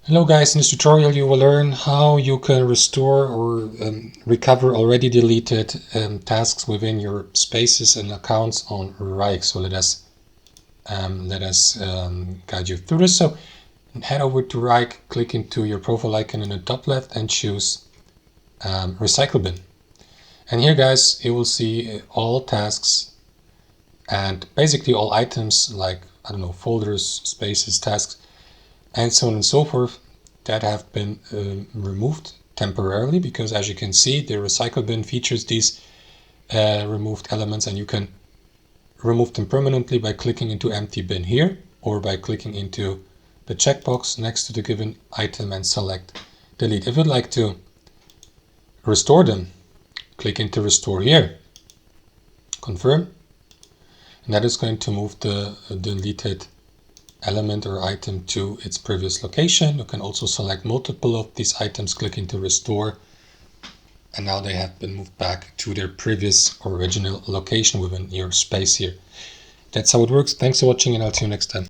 Hello guys, in this tutorial you will learn how you can restore or recover already deleted tasks within your spaces and accounts on Wrike. So let us guide you through this. So head over to Wrike, click into your profile icon in the top left and choose Recycle Bin. And here guys, you will see all tasks and basically all items like, I don't know, folders, spaces, tasks, and so on and so forth that have been removed temporarily, because as you can see, the recycle bin features these removed elements, and you can remove them permanently by clicking into empty bin here, or by clicking into the checkbox next to the given item and select delete. If you'd like to restore them, click into restore here, confirm, and that is going to move the deleted element or item to its previous location. You can also select multiple of these items, click into restore, and now they have been moved back to their previous original location within your space here. That's how it works. Thanks for watching, and I'll see you next time.